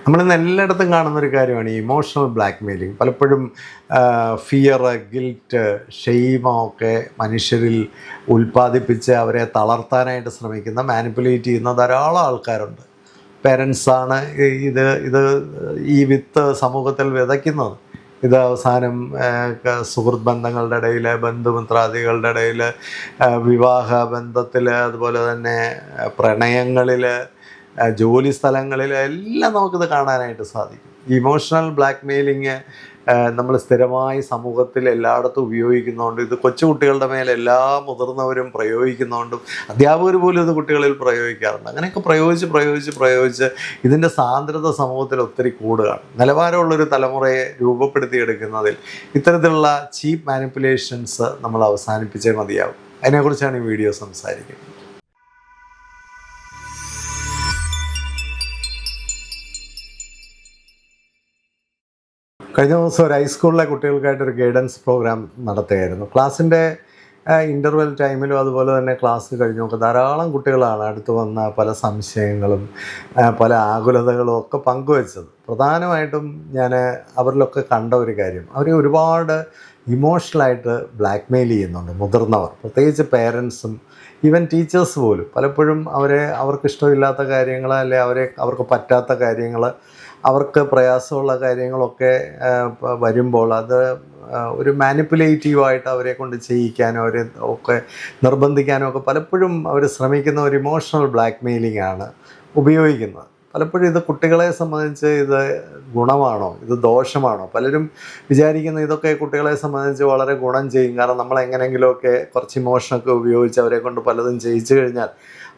നമ്മളിന്ന് എല്ലായിടത്തും കാണുന്നൊരു കാര്യമാണ് ഈ ഇമോഷണൽ ബ്ലാക്ക് മെയിലിംഗ്. പലപ്പോഴും ഫിയർ, ഗിൽറ്റ്, ഷെയ്മൊക്കെ മനുഷ്യരിൽ ഉൽപ്പാദിപ്പിച്ച് അവരെ തളർത്താനായിട്ട് ശ്രമിക്കുന്ന, മാനിപ്പുലേറ്റ് ചെയ്യുന്ന ധാരാളം ആൾക്കാരുണ്ട്. പേരൻസാണ് ഇത് ഈ വിത്ത് സമൂഹത്തിൽ വിതയ്ക്കുന്നത്. ഇത് അവസാനം സുഹൃത്ത് ബന്ധങ്ങളുടെ ഇടയിൽ, ബന്ധുമിത്രാദികളുടെ ഇടയിൽ, വിവാഹ ബന്ധത്തിൽ, അതുപോലെ തന്നെ പ്രണയങ്ങളിൽ, ജോലി സ്ഥലങ്ങളിൽ എല്ലാം നമുക്കിത് കാണാനായിട്ട് സാധിക്കും. ഇമോഷണൽ ബ്ലാക്ക് മെയിലിങ് നമ്മൾ സ്ഥിരമായി സമൂഹത്തിൽ എല്ലായിടത്തും ഉപയോഗിക്കുന്നതുകൊണ്ട്, ഇത് കൊച്ചുകുട്ടികളുടെ മേലെ എല്ലാ മുതിർന്നവരും പ്രയോഗിക്കുന്നതുകൊണ്ടും അധ്യാപകർ പോലും ഇത് കുട്ടികളിൽ പ്രയോഗിക്കാറുണ്ട്. അങ്ങനെയൊക്കെ പ്രയോഗിച്ച് ഇതിൻ്റെ സാന്ദ്രത സമൂഹത്തിൽ ഒത്തിരി കൂടുകയാണ്. നിലവാരമുള്ളൊരു തലമുറയെ രൂപപ്പെടുത്തിയെടുക്കുന്നതിൽ ഇത്തരത്തിലുള്ള ചീപ്പ് മാനിപ്പുലേഷൻസ് നമ്മൾ അവസാനിപ്പിച്ചേ മതിയാവും. അതിനെക്കുറിച്ചാണ് ഈ വീഡിയോ സംസാരിക്കുന്നത്. കഴിഞ്ഞ ദിവസം ഒരു ഹൈസ്കൂളിലെ കുട്ടികൾക്കായിട്ടൊരു ഗൈഡൻസ് പ്രോഗ്രാം നടത്തുകയായിരുന്നു. ക്ലാസ്സിൻ്റെ ഇൻ്റർവെൽ ടൈമിലും അതുപോലെ തന്നെ ക്ലാസ് കഴിഞ്ഞൊക്കെ ധാരാളം കുട്ടികളാണ് അടുത്ത് വന്ന പല സംശയങ്ങളും പല ആകുലതകളും ഒക്കെ പങ്കുവച്ചത്. പ്രധാനമായിട്ടും ഞാൻ അവരിലൊക്കെ കണ്ട ഒരു കാര്യം, അവർ ഒരുപാട് ഇമോഷണലായിട്ട് ബ്ലാക്ക് മെയിൽ ചെയ്യുന്നുണ്ട്. മുതിർന്നവർ, പ്രത്യേകിച്ച് പേരൻസും ഈവൻ ടീച്ചേഴ്സ് പോലും പലപ്പോഴും അവർക്കിഷ്ടമില്ലാത്ത കാര്യങ്ങൾ, അല്ലെ അവർക്ക് പറ്റാത്ത കാര്യങ്ങൾ, അവർക്ക് പ്രയാസമുള്ള കാര്യങ്ങളൊക്കെ വരുമ്പോൾ അത് ഒരു മാനിപ്പുലേറ്റീവായിട്ട് അവരെ കൊണ്ട് ചെയ്യിക്കാനോ അവരെ ഒക്കെ നിർബന്ധിക്കാനോ ഒക്കെ പലപ്പോഴും അവർ ശ്രമിക്കുന്ന ഒരു ഇമോഷണൽ ബ്ലാക്ക് മെയിലിംഗ് ആണ് ഉപയോഗിക്കുന്നത്. പലപ്പോഴും ഇത് കുട്ടികളെ സംബന്ധിച്ച് ഇത് ഗുണമാണോ, ഇത് ദോഷമാണോ? പലരും വിചാരിക്കുന്ന ഇതൊക്കെ കുട്ടികളെ സംബന്ധിച്ച് വളരെ ഗുണം ചെയ്യും. കാരണം നമ്മൾ എങ്ങനെയെങ്കിലുമൊക്കെ കുറച്ച് ഇമോഷനൊക്കെ ഉപയോഗിച്ച് അവരെ കൊണ്ട് പലതും ചെയ്യിച്ചു കഴിഞ്ഞാൽ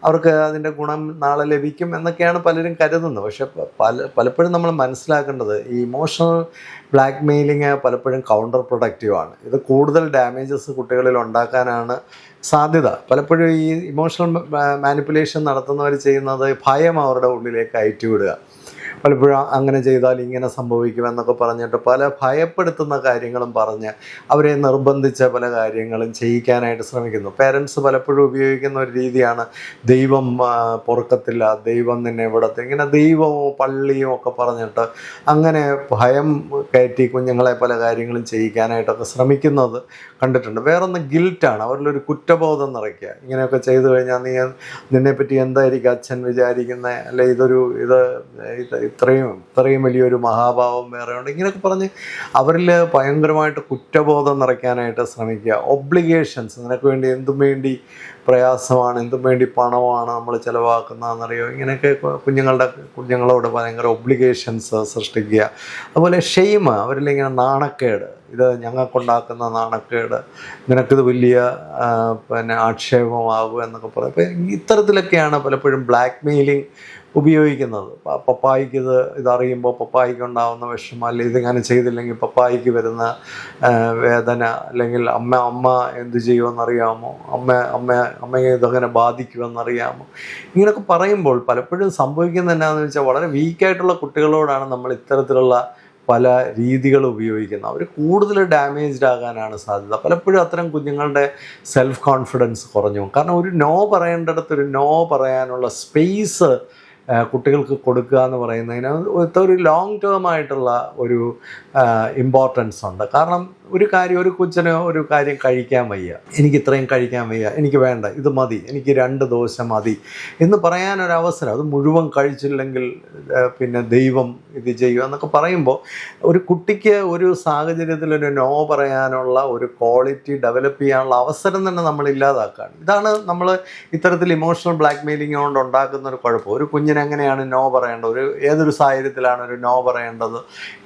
അവർക്ക് അതിൻ്റെ ഗുണം നാളെ ലഭിക്കും എന്നൊക്കെയാണ് പലരും കരുതുന്നത്. പക്ഷെ പലപ്പോഴും നമ്മൾ മനസ്സിലാക്കേണ്ടത് ഈ ഇമോഷണൽ ബ്ലാക്ക് മെയിലിങ് പലപ്പോഴും കൗണ്ടർ പ്രൊഡക്റ്റീവാണ്. ഇത് കൂടുതൽ ഡാമേജസ് കുട്ടികളിൽ ഉണ്ടാക്കാനാണ് സാധ്യത. പലപ്പോഴും ഈ ഇമോഷണൽ മാനിപ്പുലേഷൻ നടത്തുന്നവർ ചെയ്യുന്നത് ഭയം അവരുടെ ഉള്ളിലേക്ക് അയറ്റുവിടുക. പലപ്പോഴും അങ്ങനെ ചെയ്താൽ ഇങ്ങനെ സംഭവിക്കുമെന്നൊക്കെ പറഞ്ഞിട്ട് പല ഭയപ്പെടുത്തുന്ന കാര്യങ്ങളും പറഞ്ഞ് അവരെ നിർബന്ധിച്ച പല കാര്യങ്ങളും ചെയ്യിക്കാനായിട്ട് ശ്രമിക്കുന്നു. പേരൻസ് പലപ്പോഴും ഉപയോഗിക്കുന്ന ഒരു രീതിയാണ് ദൈവം പൊറുക്കത്തില്ല, ദൈവം നിന്നെ വിടത്തില്ല, ഇങ്ങനെ ദൈവവും പള്ളിയും ഒക്കെ പറഞ്ഞിട്ട് അങ്ങനെ ഭയം കയറ്റി കുഞ്ഞുങ്ങളെ പല കാര്യങ്ങളും ചെയ്യിക്കാനായിട്ടൊക്കെ ശ്രമിക്കുന്നത് കണ്ടിട്ടുണ്ട്. വേറൊന്ന് ഗിൽറ്റാണ്, അവരിലൊരു കുറ്റബോധം നിറയ്ക്കുക. ഇങ്ങനെയൊക്കെ ചെയ്തു കഴിഞ്ഞാൽ നിന്നെപ്പറ്റി എന്തായിരിക്കും അച്ഛൻ വിചാരിക്കുന്നത്, അല്ലെ ഇത് ഇത്രയും വലിയൊരു മഹാഭാവം വേറെ ഉണ്ട്, ഇങ്ങനെയൊക്കെ പറഞ്ഞ് അവരിൽ ഭയങ്കരമായിട്ട് കുറ്റബോധം നിറയ്ക്കാനായിട്ട് ശ്രമിക്കുക. ഒബ്ലിഗേഷൻസ്, നിനക്ക് വേണ്ടി എന്തും വേണ്ടി പ്രയാസമാണ്, എന്തും വേണ്ടി പണമാണ് നമ്മൾ ചിലവാക്കുന്നതെന്നറിയോ, ഇങ്ങനെയൊക്കെ കുഞ്ഞുങ്ങളോട് ഭയങ്കര ഒബ്ലിഗേഷൻസ് സൃഷ്ടിക്കുക. അതുപോലെ ഷെയിം, അവരിലിങ്ങനെ നാണക്കേട്, ഇത് ഞങ്ങൾക്കുണ്ടാക്കുന്ന നാണക്കേട്, നിനക്കിത് വലിയ ആക്ഷേപമാകും എന്നൊക്കെ പറയും. അപ്പം ഇത്തരത്തിലൊക്കെയാണ് പലപ്പോഴും ബ്ലാക്ക് മെയിലിംഗ് ഉപയോഗിക്കുന്നത്. പപ്പായിക്ക് ഇതറിയുമ്പോൾ പപ്പായിക്ക് ഉണ്ടാകുന്ന വിഷമം, അല്ലെങ്കിൽ ഇതിങ്ങനെ ചെയ്തില്ലെങ്കിൽ പപ്പായിക്ക് വരുന്ന വേദന, അല്ലെങ്കിൽ അമ്മ എന്ത് ചെയ്യുമെന്നറിയാമോ, അമ്മയെ ഇതങ്ങനെ ബാധിക്കുമെന്നറിയാമോ, ഇങ്ങനെയൊക്കെ പറയുമ്പോൾ പലപ്പോഴും സംഭവിക്കുന്നത് എന്നാന്ന് വെച്ചാൽ വളരെ വീക്കായിട്ടുള്ള കുട്ടികളോടാണ് നമ്മൾ ഇത്തരത്തിലുള്ള പല രീതികൾ ഉപയോഗിക്കുന്നത്. അവർ കൂടുതൽ ഡാമേജ്ഡ് ആകാനാണ് സാധ്യത. പലപ്പോഴും അത്തരം കുഞ്ഞുങ്ങളുടെ സെൽഫ് കോൺഫിഡൻസ് കുറഞ്ഞു. കാരണം ഒരു നോ പറയേണ്ടിടത്ത് ഒരു നോ പറയാനുള്ള സ്പേസ് കുട്ടികൾക്ക് കൊടുക്കുക എന്ന് പറയുന്നതിന് ഒരു ലോങ് ടേം ആയിട്ടുള്ള ഒരു ഇമ്പോർട്ടൻസ് ഉണ്ട്. കാരണം ഒരു കൊച്ചിന് ഒരു കാര്യം കഴിക്കാൻ വയ്യ, എനിക്ക് ഇത്രയും കഴിക്കാൻ വയ്യ, എനിക്ക് വേണ്ട, ഇത് മതി, എനിക്ക് 2 ദോശ മതി എന്ന് പറയാനൊരവസരം, അത് മുഴുവൻ കഴിച്ചില്ലെങ്കിൽ പിന്നെ ദൈവം ഇത് ചെയ്യും എന്നൊക്കെ പറയുമ്പോൾ ഒരു കുട്ടിക്ക് ഒരു സാഹചര്യത്തിൽ ഒരു നോ പറയാനുള്ള ഒരു ക്വാളിറ്റി ഡെവലപ്പ് ചെയ്യാനുള്ള അവസരം തന്നെ നമ്മൾ ഇല്ലാതാക്കുകയാണ്. ഇതാണ് നമ്മൾ ഇത്തരത്തിൽ ഇമോഷണൽ ബ്ലാക്ക് മെയിലിംഗ് കൊണ്ട് ഉണ്ടാക്കുന്ന ഒരു കുഴപ്പം. ഒരു കുഞ്ഞിനെങ്ങനെയാണ് നോ പറയേണ്ടത്, ഏതൊരു സാഹചര്യത്തിലാണ് ഒരു നോ പറയേണ്ടത്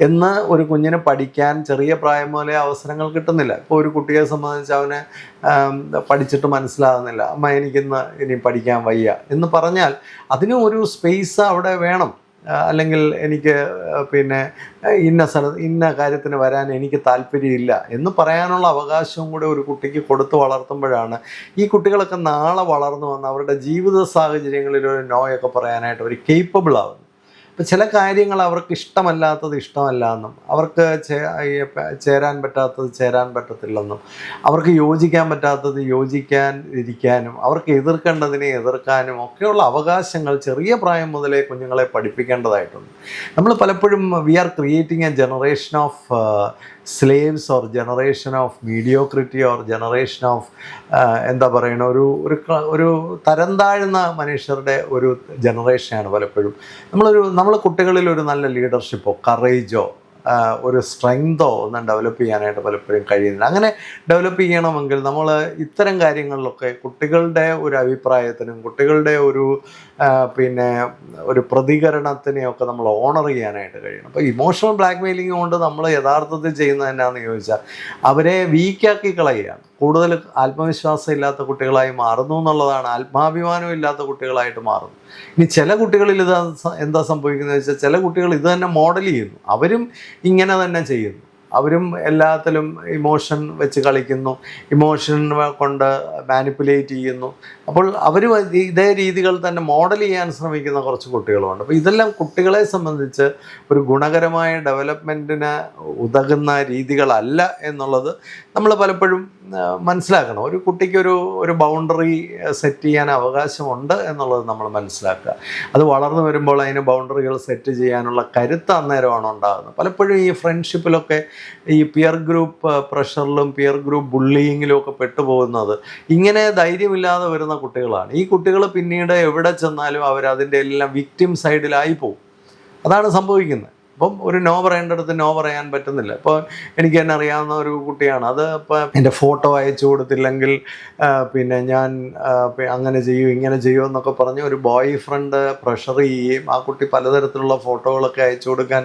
എന്ന് ഒരു കുഞ്ഞിന് പഠിക്കാൻ ചെറിയ പ്രായം മുതലേ അവസരങ്ങൾ കിട്ടുന്നില്ല. ഇപ്പോൾ ഒരു കുട്ടിയെ സംബന്ധിച്ച് അവന് പഠിച്ചിട്ട് മനസ്സിലാകുന്നില്ല, അമ്മ ഇനി പഠിക്കാൻ വയ്യ എന്ന് പറഞ്ഞാൽ അതിനും ഒരു സ്പേസ് അവിടെ വേണം. അല്ലെങ്കിൽ എനിക്ക് ഇന്ന കാര്യത്തിന് വരാൻ എനിക്ക് താല്പര്യമില്ല എന്ന് പറയാനുള്ള അവകാശവും കൂടെ ഒരു കുട്ടിക്ക് കൊടുത്ത് വളർത്തുമ്പോഴാണ് ഈ കുട്ടികളൊക്കെ നാളെ വളർന്നു വന്ന് അവരുടെ ജീവിത സാഹചര്യങ്ങളിൽ ഒരു നോയൊക്കെ പറയാനായിട്ട് അവർ കേപ്പബിൾ ആവുന്നു. അപ്പോൾ ചില കാര്യങ്ങൾ അവർക്ക് ഇഷ്ടമല്ലാത്തത് ഇഷ്ടമല്ല എന്നും, അവർക്ക് ചേരാൻ പറ്റാത്തത് ചേരാൻ പറ്റത്തില്ലെന്നും, അവർക്ക് യോജിക്കാൻ പറ്റാത്തത് യോജിക്കാൻ ഇരിക്കാനും, അവർക്ക് എതിർക്കേണ്ടതിനെ എതിർക്കാനും ഒക്കെയുള്ള അവകാശങ്ങൾ ചെറിയ പ്രായം മുതലേ കുഞ്ഞുങ്ങളെ പഠിപ്പിക്കേണ്ടതായിട്ടുണ്ട്. നമ്മൾ പലപ്പോഴും we are creating a generation of slaves or generation of mediocrity or generation of എന്താ പറയുക, ഒരു തരം താഴ്ന്ന മനുഷ്യരുടെ ഒരു ജനറേഷനാണ് പലപ്പോഴും. നമ്മൾ കുട്ടികളിൽ ഒരു നല്ല ലീഡർഷിപ്പോ കറേജോ ഒരു സ്ട്രെങ്തോ ഒന്നും ഡെവലപ്പ് ചെയ്യാനായിട്ട് പലപ്പോഴും കഴിയുന്നില്ല. അങ്ങനെ ഡെവലപ്പ് ചെയ്യണമെങ്കിൽ നമ്മൾ ഇത്തരം കാര്യങ്ങളിലൊക്കെ കുട്ടികളുടെ ഒരു അഭിപ്രായത്തിനും കുട്ടികളുടെ ഒരു പ്രതികരണത്തിനെയൊക്കെ നമ്മൾ ഓണർ ചെയ്യാനായിട്ട് കഴിയണം. അപ്പോൾ ഇമോഷണൽ ബ്ലാക്ക് മെയിലിംഗ് കൊണ്ട് നമ്മൾ യഥാർത്ഥത്തിൽ ചെയ്യുന്നത് എന്നാന്ന് ചോദിച്ചാൽ അവരെ വീക്കാക്കി കളയുകയാണ്. കൂടുതൽ ആത്മവിശ്വാസം ഇല്ലാത്ത കുട്ടികളായി മാറുന്നു എന്നുള്ളതാണ്. ആത്മാഭിമാനം ഇല്ലാത്ത കുട്ടികളായിട്ട് മാറുന്നു. ഇനി ചില കുട്ടികളിൽ ഇത് എന്താ സംഭവിക്കുന്നത് വെച്ചാൽ ചില കുട്ടികൾ ഇത് തന്നെ മോഡൽ ചെയ്യുന്നു. അവരും ഇങ്ങനെ തന്നെ ചെയ്യുന്നു. അവരും എല്ലാത്തിലും ഇമോഷൻ വെച്ച് കളിക്കുന്നു, ഇമോഷൻ കൊണ്ട് മാനിപ്പുലേറ്റ് ചെയ്യുന്നു. അപ്പോൾ അവരും ഇതേ രീതികൾ തന്നെ മോഡൽ ചെയ്യാൻ ശ്രമിക്കുന്ന കുറച്ച് കുട്ടികളുമുണ്ട്. അപ്പോൾ ഇതെല്ലാം കുട്ടികളെ സംബന്ധിച്ച് ഒരു ഗുണകരമായ ഡെവലപ്മെൻറ്റിന് ഉതകുന്ന രീതികളല്ല എന്നുള്ളത് നമ്മൾ പലപ്പോഴും മനസ്സിലാക്കണം. ഒരു കുട്ടിക്ക് ഒരു ബൗണ്ടറി സെറ്റ് ചെയ്യാൻ അവകാശമുണ്ട് എന്നുള്ളത് നമ്മൾ മനസ്സിലാക്കുക. അത് വളർന്നു വരുമ്പോൾ അതിന് ബൗണ്ടറികൾ സെറ്റ് ചെയ്യാനുള്ള കരുത്ത് അന്നേരമാണ് ഉണ്ടാകുന്നത്. പലപ്പോഴും ഈ ഫ്രണ്ട്ഷിപ്പിലൊക്കെ ഈ പിയർ ഗ്രൂപ്പ് പ്രഷറിലും പിയർ ഗ്രൂപ്പ് ബുള്ളിയിങ്ങിലും ഒക്കെ പെട്ടുപോകുന്നത് ഇങ്ങനെ ധൈര്യമില്ലാതെ വരുന്ന കുട്ടികളാണ്. ഈ കുട്ടികൾ പിന്നീട് എവിടെ ചെന്നാലും അവരതിൻ്റെ എല്ലാം വിക്ടിം സൈഡിലായി പോകും. അതാണ് സംഭവിക്കുന്നത്. അപ്പം ഒരു നോ പറയേണ്ടടുത്ത് നോ പറയാൻ പറ്റുന്നില്ല. ഇപ്പോൾ എനിക്ക് തന്നെ അറിയാവുന്ന ഒരു കുട്ടിയാണ്. അത് ഇപ്പോൾ എൻ്റെ ഫോട്ടോ അയച്ചു കൊടുത്തില്ലെങ്കിൽ ഞാൻ അങ്ങനെ ചെയ്യൂ ഇങ്ങനെ ചെയ്യൂ എന്നൊക്കെ പറഞ്ഞ് ഒരു ബോയ് ഫ്രണ്ട് പ്രഷർ ചെയ്യുകയും ആ കുട്ടി പലതരത്തിലുള്ള ഫോട്ടോകളൊക്കെ അയച്ചു കൊടുക്കാൻ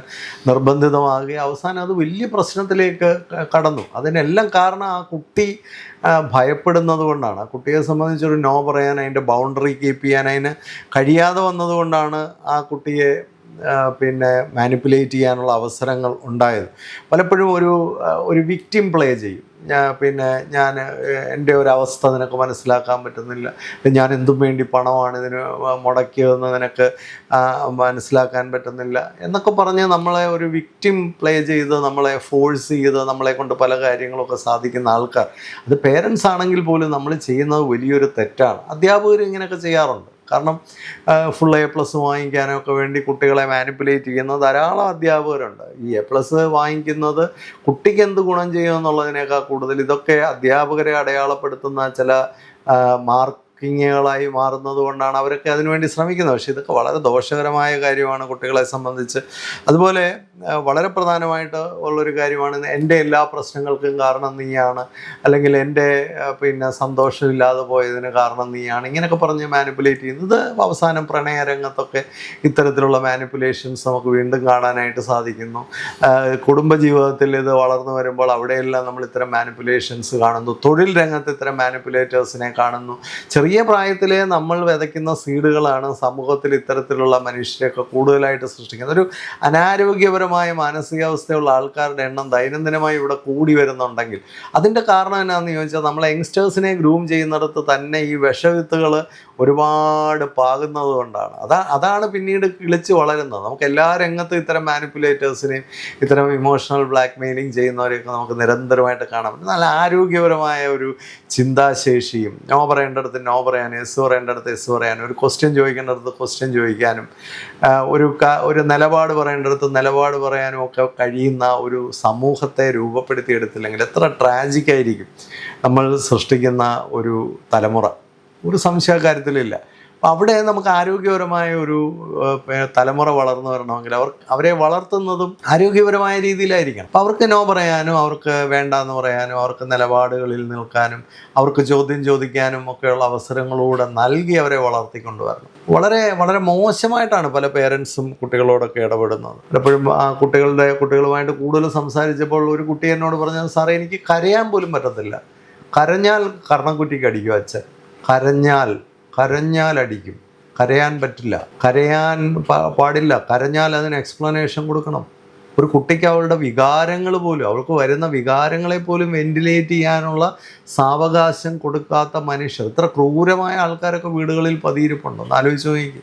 നിർബന്ധിതമാകുകയും അവസാനം അത് വലിയ പ്രശ്നത്തിലേക്ക് കടന്നു. അതിനെല്ലാം കാരണം ആ കുട്ടി ഭയപ്പെടുന്നത് കൊണ്ടാണ്. ആ കുട്ടിയെ സംബന്ധിച്ചൊരു നോ പറയാൻ, അതിൻ്റെ ബൗണ്ടറി കീപ്പ് ചെയ്യാൻ അതിന് കഴിയാതെ വന്നതുകൊണ്ടാണ് ആ കുട്ടിയെ മാനിപ്പുലേറ്റ് ചെയ്യാനുള്ള അവസരങ്ങൾ ഉണ്ടായത്. പലപ്പോഴും ഒരു വിക്ടിം പ്ലേ ചെയ്യും. ഞാൻ എൻ്റെ ഒരു അവസ്ഥ നിനക്ക് മനസ്സിലാക്കാൻ പറ്റുന്നില്ല, ഞാൻ എന്തും വേണ്ടി പണമാണ് ഇതിന് മുടക്കിയതെന്ന് നിനക്ക് മനസ്സിലാക്കാൻ പറ്റുന്നില്ല എന്നൊക്കെ പറഞ്ഞ് നമ്മളെ ഒരു വിക്ടിം പ്ലേ ചെയ്ത് നമ്മളെ ഫോഴ്സ് ചെയ്ത് നമ്മളെ കൊണ്ട് പല കാര്യങ്ങളൊക്കെ സാധിക്കുന്ന ആൾക്കാർ, അത് പേരൻസ് ആണെങ്കിൽ പോലും നമ്മൾ ചെയ്യുന്നത് വലിയൊരു തെറ്റാണ്. അധ്യാപകർ ഇങ്ങനെയൊക്കെ ചെയ്യാറുണ്ട്. കാരണം ഫുൾ A+ വാങ്ങിക്കാനൊക്കെ വേണ്ടി കുട്ടികളെ മാനിപ്പുലേറ്റ് ചെയ്യുന്ന ധാരാളം അധ്യാപകരുണ്ട്. ഈ A+ വാങ്ങിക്കുന്നത് കുട്ടിക്ക് എന്ത് ഗുണം ചെയ്യുമെന്നുള്ളതിനേക്കാൾ കൂടുതൽ ഇതൊക്കെ അധ്യാപകരെ അടയാളപ്പെടുത്തുന്ന ചില മാർക്കിങ്ങുകളായി മാറുന്നത് കൊണ്ടാണ് അവരൊക്കെ അതിനുവേണ്ടി ശ്രമിക്കുന്നത്. പക്ഷേ ഇതൊക്കെ വളരെ ദോഷകരമായ കാര്യമാണ് കുട്ടികളെ സംബന്ധിച്ച്. അതുപോലെ വളരെ പ്രധാനമായിട്ട് ഉള്ളൊരു കാര്യമാണ് എൻ്റെ എല്ലാ പ്രശ്നങ്ങൾക്കും കാരണം നീയാണ്, അല്ലെങ്കിൽ എൻ്റെ സന്തോഷമില്ലാതെ പോയതിന് കാരണം നീയാണ്, ഇങ്ങനെയൊക്കെ പറഞ്ഞ് മാനിപ്പുലേറ്റ് ചെയ്യുന്നത്. അവസാനം പ്രണയരംഗത്തൊക്കെ ഇത്തരത്തിലുള്ള മാനിപ്പുലേഷൻസ് നമുക്ക് വീണ്ടും കാണാനായിട്ട് സാധിക്കുന്നു. കുടുംബജീവിതത്തിൽ ഇത് വളർന്നു വരുമ്പോൾ അവിടെയെല്ലാം നമ്മൾ ഇത്തരം മാനിപ്പുലേഷൻസ് കാണുന്നു. തൊഴിൽ രംഗത്ത് ഇത്തരം മാനിപ്പുലേറ്റേഴ്സിനെ കാണുന്നു. ചെറിയ പ്രായത്തിലെ നമ്മൾ വിതയ്ക്കുന്ന സീഡുകളാണ് സമൂഹത്തിൽ ഇത്തരത്തിലുള്ള മനുഷ്യരെയൊക്കെ കൂടുതലായിട്ട് സൃഷ്ടിക്കുന്നത്. ഒരു അനാരോഗ്യപരമായ മാനസികാവസ്ഥയുള്ള ആൾക്കാരുടെ എണ്ണം ദൈനംദിനമായി ഇവിടെ കൂടി വരുന്നുണ്ടെങ്കിൽ അതിൻ്റെ കാരണം എന്നാന്ന് ചോദിച്ചാൽ നമ്മൾ യങ്സ്റ്റേഴ്സിനെ ഗ്രൂം ചെയ്യുന്നിടത്ത് തന്നെ ഈ വിഷവിത്തുകൾ ഒരുപാട് പാകുന്നത് കൊണ്ടാണ്. അതാണ് പിന്നീട് കിളിച്ച് വളരുന്നത്. നമുക്ക് എല്ലാ രംഗത്തും ഇത്തരം മാനിപ്പുലേറ്റേഴ്സിനെയും ഇത്തരം ഇമോഷണൽ ബ്ലാക്ക് മെയിലിംഗ് ചെയ്യുന്നവരെയൊക്കെ നമുക്ക് നിരന്തരമായിട്ട് കാണാൻ പറ്റും. നല്ല ആരോഗ്യപരമായ ഒരു ചിന്താശേഷിയും, നോ പറയേണ്ടടുത്ത് നോ പറയാനും, എസ് പറയേണ്ടടുത്ത് എസ് പറയാനും, ഒരു ക്വസ്റ്റ്യൻ ചോദിക്കേണ്ടടുത്ത് ക്വസ്റ്റ്യൻ ചോദിക്കാനും, ഒരു നിലപാട് പറയേണ്ടടുത്ത് നിലപാട് പറയാനും ഒക്കെ കഴിയുന്ന ഒരു സമൂഹത്തെ രൂപപ്പെടുത്തിയെടുത്തില്ലെങ്കിൽ എത്ര ട്രാജിക്കായിരിക്കും നമ്മൾ സൃഷ്ടിക്കുന്ന ഒരു തലമുറ. ഒരു സംശയക്കാര്യത്തിലില്ല. അപ്പോൾ അവിടെ നമുക്ക് ആരോഗ്യപരമായ ഒരു തലമുറ വളർന്നു വരണമെങ്കിൽ അവരെ വളർത്തുന്നതും ആരോഗ്യപരമായ രീതിയിലായിരിക്കണം. അപ്പോൾ അവർക്ക് നോ പറയാനും, അവർക്ക് വേണ്ടാന്ന് പറയാനും, അവർക്ക് നിലപാടുകളിൽ നിൽക്കാനും, അവർക്ക് ചോദ്യം ചോദിക്കാനും ഒക്കെയുള്ള അവസരങ്ങളൂടെ നൽകി അവരെ വളർത്തിക്കൊണ്ടുവരണം. വളരെ വളരെ മോശമായിട്ടാണ് പല പേരൻസും കുട്ടികളോടൊക്കെ ഇടപെടുന്നത്. പലപ്പോഴും ആ കുട്ടികളുമായിട്ട് കൂടുതൽ സംസാരിച്ചപ്പോൾ ഒരു കുട്ടി എന്നോട് പറഞ്ഞത്, സാറേ എനിക്ക് കരയാൻ പോലും പറ്റത്തില്ല, കരഞ്ഞാൽ കർണക്കുറ്റിക്ക് അടിക്കും അച്ഛൻ, കരഞ്ഞാൽ അടിക്കും, കരയാൻ പറ്റില്ല, കരയാൻ പാടില്ല, കരഞ്ഞാൽ അതിന് എക്സ്പ്ലനേഷൻ കൊടുക്കണം. ഒരു കുട്ടിക്ക് അവളുടെ വികാരങ്ങൾ പോലും, അവൾക്ക് വരുന്ന വികാരങ്ങളെ പോലും വെന്റിലേറ്റ് ചെയ്യാനുള്ള സാവകാശം കൊടുക്കാത്ത മനുഷ്യർ, ഇത്ര ക്രൂരമായ ആൾക്കാരൊക്കെ വീടുകളിൽ പതിയിരിപ്പുണ്ടോ എന്ന് ആലോചിച്ച് നോക്കി.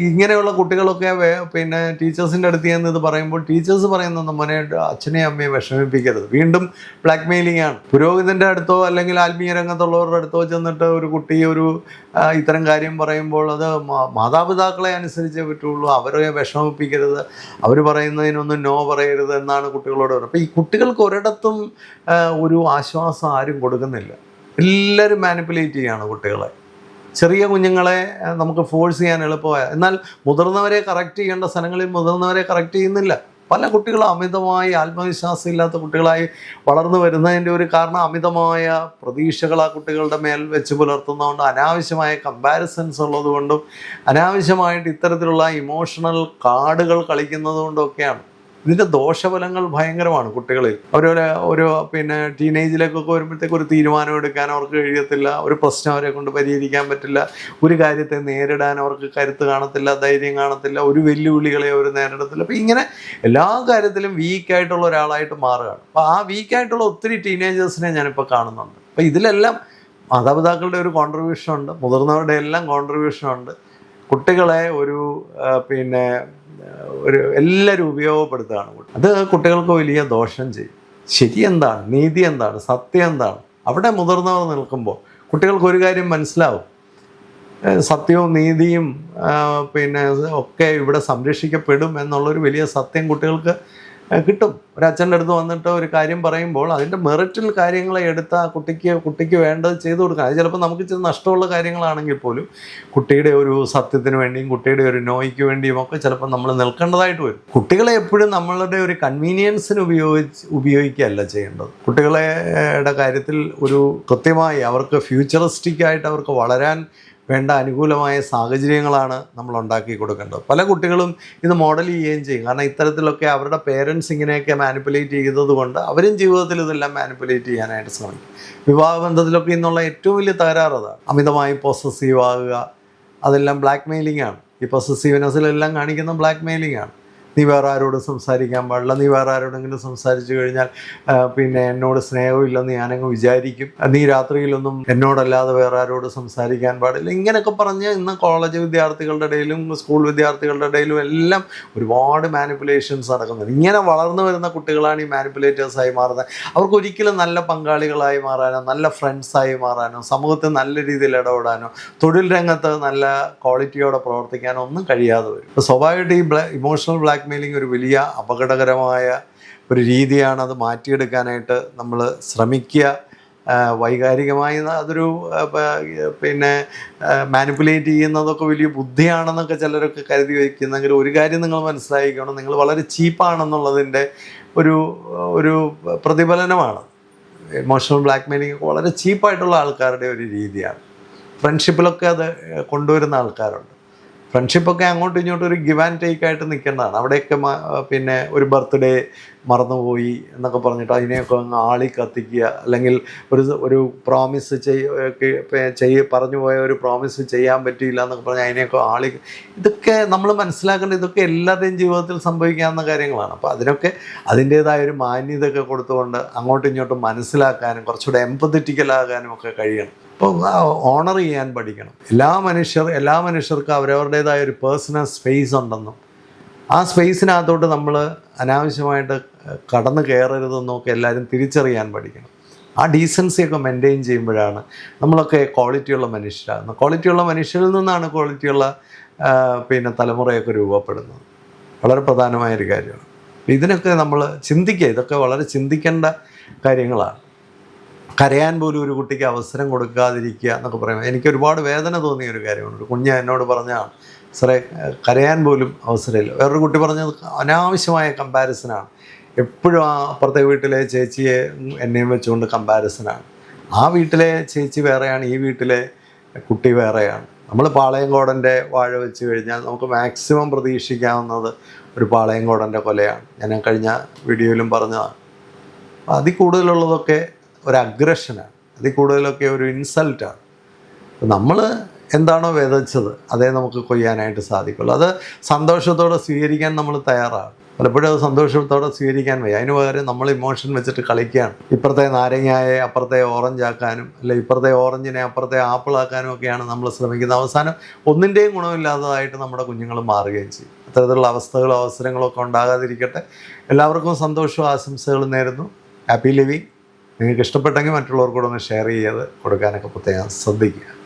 ഇങ്ങനെയുള്ള കുട്ടികളൊക്കെ പിന്നെ ടീച്ചേഴ്സിൻ്റെ അടുത്ത് ചെന്ന് ഇത് പറയുമ്പോൾ ടീച്ചേഴ്സ് പറയുന്നത് മോനെ അച്ഛനെയും അമ്മയും വിഷമിപ്പിക്കരുത്. വീണ്ടും ബ്ലാക്ക് മെയിലിംഗ് ആണ്. പുരോഹിതൻ്റെ അടുത്തോ അല്ലെങ്കിൽ ആത്മീയ രംഗത്തുള്ളവരുടെ അടുത്തോ ചെന്നിട്ട് ഒരു കുട്ടി ഇത്തരം കാര്യം പറയുമ്പോൾ അത് മാതാപിതാക്കളെ അനുസരിച്ചേ പറ്റുള്ളൂ. അവരെ വിഷമിപ്പിക്കരുത്, അവർ പറയുന്നതിനൊന്നും നോ പറയരുത് എന്നാണ് കുട്ടികളോട് പറയുന്നത്. അപ്പോൾ ഈ കുട്ടികൾക്ക് ഒരിടത്തും ഒരു ആശ്വാസം ആരും കൊടുക്കുന്നില്ല. എല്ലാവരും മാനിപ്പുലേറ്റ് ചെയ്യാണ് കുട്ടികളെ. ചെറിയ കുഞ്ഞുങ്ങളെ നമുക്ക് ഫോഴ്സ് ചെയ്യാൻ എളുപ്പമായ, എന്നാൽ മുതിർന്നവരെ കറക്റ്റ് ചെയ്യേണ്ട സ്ഥലങ്ങളിൽ മുതിർന്നവരെ കറക്റ്റ് ചെയ്യുന്നില്ല. പല കുട്ടികളും അമിതമായി ആത്മവിശ്വാസം ഇല്ലാത്ത കുട്ടികളായി വളർന്നു വരുന്നതിൻ്റെ ഒരു കാരണം അമിതമായ പ്രതീക്ഷകൾ ആ കുട്ടികളുടെ മേൽ വെച്ച് പുലർത്തുന്നതുകൊണ്ട്, അനാവശ്യമായ കമ്പാരിസൺസ് ഉള്ളതുകൊണ്ടും, അനാവശ്യമായിട്ട് ഇത്തരത്തിലുള്ള ഇമോഷണൽ കാർഡുകൾ കളിക്കുന്നത് കൊണ്ടൊക്കെയാണ്. ഇതിൻ്റെ ദോഷഫലങ്ങൾ ഭയങ്കരമാണ് കുട്ടികളിൽ. ഒരു പിന്നെ ടീനേജിലേക്കൊക്കെ വരുമ്പോഴത്തേക്ക് ഒരു തീരുമാനം എടുക്കാൻ അവർക്ക് കഴിയത്തില്ല, ഒരു പ്രശ്നം അവരെ കൊണ്ട് പരിഹരിക്കാൻ പറ്റില്ല, ഒരു കാര്യത്തെ നേരിടാൻ അവർക്ക് കരുത്ത് കാണത്തില്ല, ധൈര്യം കാണത്തില്ല, ഒരു വെല്ലുവിളികളെ അവർ നേരിടത്തില്ല. അപ്പോൾ ഇങ്ങനെ എല്ലാ കാര്യത്തിലും വീക്കായിട്ടുള്ള ഒരാളായിട്ട് മാറുകയാണ്. അപ്പോൾ ആ വീക്കായിട്ടുള്ള ഒത്തിരി ടീനേജേഴ്സിനെ ഞാനിപ്പോൾ കാണുന്നുണ്ട്. അപ്പോൾ ഇതിലെല്ലാം മാതാപിതാക്കളുടെ ഒരു കോൺട്രിബ്യൂഷനുണ്ട്, മുതിർന്നവരുടെ എല്ലാം കോൺട്രിബ്യൂഷനുണ്ട്. കുട്ടികളെ പിന്നെ എല്ലാവരും ഉപയോഗപ്പെടുത്തുകയാണ്. അത് കുട്ടികൾക്ക് വലിയ ദോഷം ചെയ്യും. ശരി എന്താണ്, നീതി എന്താണ്, സത്യം എന്താണ്, അവിടെ മുതിർന്നവർ നിൽക്കുമ്പോൾ കുട്ടികൾക്ക് ഒരു കാര്യം മനസ്സിലാവും. സത്യവും നീതിയും പിന്നെ ഒക്കെ ഇവിടെ സംരക്ഷിക്കപ്പെടും എന്നുള്ളൊരു വലിയ സത്യം കുട്ടികൾക്ക് കിട്ടും. ഒരച്ഛൻ്റെ അടുത്ത് വന്നിട്ട് ഒരു കാര്യം പറയുമ്പോൾ അതിൻ്റെ മെറിറ്റിൽ കാര്യങ്ങളെ എടുത്ത് ആ കുട്ടിക്ക് വേണ്ടത് ചെയ്തു കൊടുക്കുക. അത് ചിലപ്പോൾ നമുക്ക് ചില നഷ്ടമുള്ള കാര്യങ്ങളാണെങ്കിൽ പോലും കുട്ടിയുടെ ഒരു സത്യത്തിന് വേണ്ടിയും കുട്ടിയുടെ ഒരു നോയ്ക്ക് വേണ്ടിയും ഒക്കെ ചിലപ്പോൾ നമ്മൾ നിൽക്കേണ്ടതായിട്ട് വരും. കുട്ടികളെ എപ്പോഴും നമ്മളുടെ ഒരു കൺവീനിയൻസിന് ഉപയോഗിക്കുകയല്ല ചെയ്യേണ്ടത്. കുട്ടികളുടെ കാര്യത്തിൽ ഒരു കൃത്യമായി അവർക്ക് ഫ്യൂച്ചറിസ്റ്റിക് ആയിട്ട് അവർക്ക് വളരാൻ വേണ്ട അനുകൂലമായ സാഹചര്യങ്ങളാണ് നമ്മൾ ഉണ്ടാക്കി കൊടുക്കേണ്ടത്. പല കുട്ടികളും ഇത് മോഡൽ ചെയ്യുകയും ചെയ്യും. കാരണം ഇത്തരത്തിലൊക്കെ അവരുടെ പേരൻസ് ഇങ്ങനെയൊക്കെ മാനിപ്പുലേറ്റ് ചെയ്തത് കൊണ്ട് അവരും ജീവിതത്തിൽ ഇതെല്ലാം മാനിപ്പുലേറ്റ് ചെയ്യാനായിട്ട് ശ്രമിക്കും. വിവാഹബന്ധത്തിലൊക്കെ ഇന്നുള്ള ഏറ്റവും വലിയ തകരാറ് അതാണ്. അമിതമായി പൊസസീവ് ആകുക, അതെല്ലാം ബ്ലാക്ക് മെയിലിംഗ് ആണ്. ഈ പൊസസീവ്നെസ്സിലെല്ലാം കാണിക്കുന്ന ബ്ലാക്ക് മെയിലിംഗ് ആണ്. നീ വേറെ ആരോടും സംസാരിക്കാൻ പാടില്ല, നീ വേറെ ആരോടെങ്കിലും സംസാരിച്ചു കഴിഞ്ഞാൽ പിന്നെ എന്നോട് സ്നേഹമില്ലെന്ന് ഞാനങ്ങ് വിചാരിക്കും, നീ രാത്രിയിലൊന്നും എന്നോടല്ലാതെ വേറെ ആരോട് സംസാരിക്കാൻ പാടില്ല, ഇങ്ങനെയൊക്കെ പറഞ്ഞ് ഇന്ന് കോളേജ് വിദ്യാർത്ഥികളുടെ ഇടയിലും സ്കൂൾ വിദ്യാർത്ഥികളുടെ ഇടയിലും എല്ലാം ഒരുപാട് മാനിപ്പുലേഷൻസ് നടക്കുന്നുണ്ട്. ഇങ്ങനെ വളർന്നു വരുന്ന കുട്ടികളാണ് ഈ മാനിപ്പുലേറ്റേഴ്സായി മാറുന്നത്. അവർക്ക് ഒരിക്കലും നല്ല പങ്കാളികളായി മാറാനോ, നല്ല ഫ്രണ്ട്സായി മാറാനോ, സമൂഹത്തിൽ നല്ല രീതിയിൽ ഇടപെടാനോ, തൊഴിൽ രംഗത്ത് നല്ല ക്വാളിറ്റിയോടെ പ്രവർത്തിക്കാനോ ഒന്നും കഴിയാതെ വരും. അപ്പോൾ സ്വാഭാവികമായിട്ട് ഈ ഇമോഷണൽ ബ്ലാക്ക് മെയിലിംഗ് ഒരു വലിയ അപകടകരമായ ഒരു രീതിയാണ്. അത് മാറ്റിയെടുക്കാനായിട്ട് നമ്മൾ ശ്രമിക്കുക. വൈകാരികമായി അതൊരു പിന്നെ മാനിപ്പുലേറ്റ് ചെയ്യുന്നതൊക്കെ വലിയ ബുദ്ധിയാണെന്നൊക്കെ ചിലരൊക്കെ കരുതി വയ്ക്കുന്നെങ്കിൽ ഒരു കാര്യം നിങ്ങൾ മനസ്സിലാക്കിക്കണം, നിങ്ങൾ വളരെ ചീപ്പാണെന്നുള്ളതിൻ്റെ ഒരു പ്രതിഫലനമാണ്. ഇമോഷണൽ ബ്ലാക്ക് മെയിലിംഗ് ഒക്കെ വളരെ ചീപ്പായിട്ടുള്ള ആൾക്കാരുടെ ഒരു രീതിയാണ്. ഫ്രണ്ട്ഷിപ്പിലൊക്കെ അത് കൊണ്ടുവരുന്ന ആൾക്കാരുണ്ട്. ഫ്രണ്ട്ഷിപ്പൊക്കെ അങ്ങോട്ടും ഇങ്ങോട്ടും ഒരു ഗിവ് ആൻഡ് ടേക്ക് ആയിട്ട് നിൽക്കേണ്ടതാണ്. അവിടെയൊക്കെ പിന്നെ ഒരു ബർത്ത്ഡേ മറന്നുപോയി എന്നൊക്കെ അതിനെയൊക്കെ അങ്ങ് ആളി കത്തിക്കുക, അല്ലെങ്കിൽ ഒരു പ്രോമിസ് പറഞ്ഞു പോയ ഒരു പ്രോമിസ് ചെയ്യാൻ പറ്റിയില്ല എന്നൊക്കെ പറഞ്ഞാൽ അതിനെയൊക്കെ ഇതൊക്കെ നമ്മൾ മനസ്സിലാക്കേണ്ടത് ഇതൊക്കെ എല്ലാവരുടെയും ജീവിതത്തിൽ സംഭവിക്കാവുന്ന കാര്യങ്ങളാണ്. അപ്പോൾ അതിനൊക്കെ അതിൻ്റേതായ ഒരു മാന്യതയൊക്കെ കൊടുത്തുകൊണ്ട് അങ്ങോട്ടും ഇങ്ങോട്ടും മനസ്സിലാക്കാനും കുറച്ചുകൂടെ എംപതറ്റിക്കലാകാനും ഒക്കെ കഴിയണം. അപ്പോൾ ഓണർ ചെയ്യാൻ പഠിക്കണം. എല്ലാ മനുഷ്യർക്കും അവരവരുടേതായ ഒരു പേഴ്സണൽ സ്പേസ് ഉണ്ടെന്നും ആ സ്പേസിനകത്തോട്ട് നമ്മൾ അനാവശ്യമായിട്ട് കടന്നു കയറരുതെന്നൊക്കെ എല്ലാവരും തിരിച്ചറിയാൻ പഠിക്കണം. ആ ഡീസൻസിയൊക്കെ മെയിൻറ്റെയിൻ ചെയ്യുമ്പോഴാണ് നമ്മളൊക്കെ ക്വാളിറ്റിയുള്ള മനുഷ്യരാകുന്നത്. ക്വാളിറ്റിയുള്ള മനുഷ്യരിൽ നിന്നാണ് ക്വാളിറ്റിയുള്ള പിന്നെ തലമുറയൊക്കെ രൂപപ്പെടുന്നത്. വളരെ പ്രധാനമായൊരു കാര്യമാണ്. ഇതിനൊക്കെ നമ്മൾ ചിന്തിക്കുക. ഇതൊക്കെ വളരെ ചിന്തിക്കേണ്ട കാര്യങ്ങളാണ്. കരയാൻ പോലും ഒരു കുട്ടിക്ക് അവസരം കൊടുക്കാതിരിക്കുക എന്നൊക്കെ പറയുമ്പോൾ എനിക്ക് ഒരുപാട് വേദന തോന്നിയ ഒരു കാര്യമാണ്. ഒരു കുഞ്ഞ് എന്നോട് പറഞ്ഞാണ്, സാറേ കരയാൻ പോലും അവസരമില്ല. വേറൊരു കുട്ടി പറഞ്ഞത് അനാവശ്യമായ കമ്പാരിസനാണ്. എപ്പോഴും ആ അപ്പുറത്തെ വീട്ടിലെ ചേച്ചിയെ എന്നെയും വെച്ചുകൊണ്ട് കമ്പാരിസനാണ്. ആ വീട്ടിലെ ചേച്ചി വേറെയാണ്, ഈ വീട്ടിലെ കുട്ടി വേറെയാണ്. നമ്മൾ പാളയംകോടൻ്റെ വാഴ വെച്ച് കഴിഞ്ഞാൽ നമുക്ക് മാക്സിമം പ്രതീക്ഷിക്കാവുന്നത് ഒരു പാളയംകോടൻ്റെ കൊലയാണ്. ഞാൻ കഴിഞ്ഞ വീഡിയോയിലും പറഞ്ഞതാണ്. അതിൽ കൂടുതലുള്ളതൊക്കെ ഒരു അഗ്രഷനാണ്, അതിൽ കൂടുതലൊക്കെ ഒരു ഇൻസൾട്ടാണ്. നമ്മൾ എന്താണോ വിതച്ചത് അതേ നമുക്ക് കൊയ്യാനായിട്ട് സാധിക്കുള്ളൂ. അത് സന്തോഷത്തോടെ സ്വീകരിക്കാൻ നമ്മൾ തയ്യാറാണ്. പലപ്പോഴും അത് സന്തോഷത്തോടെ സ്വീകരിക്കാൻ വയ്യ. അതിന് പകരം നമ്മൾ ഇമോഷൻ വെച്ചിട്ട് കളിക്കുകയാണ്. ഇപ്പുറത്തെ നാരങ്ങയെ അപ്പുറത്തെ ഓറഞ്ച് ആക്കാനും, അല്ലെ ഇപ്പുറത്തെ ഓറഞ്ചിനെ അപ്പുറത്തെ ആപ്പിൾ ആക്കാനും ഒക്കെയാണ് നമ്മൾ ശ്രമിക്കുന്നത്. അവസാനം ഒന്നിൻ്റെയും ഗുണമില്ലാത്തതായിട്ട് നമ്മുടെ കുഞ്ഞുങ്ങൾ മാറുകയും ചെയ്യും. അത്തരത്തിലുള്ള അവസ്ഥകളോ അവസരങ്ങളോ ഒക്കെ ഉണ്ടാകാതിരിക്കട്ടെ. എല്ലാവർക്കും സന്തോഷവും ആശംസകളും നേരുന്നു. Happy living. നിങ്ങൾക്ക് ഇഷ്ടപ്പെട്ടെങ്കിൽ മറ്റുള്ളവർക്കൂടെ ഒന്ന് ഷെയർ ചെയ്ത് കൊടുക്കാനൊക്കെ പ്രത്യേകം ശ്രദ്ധിക്കുക.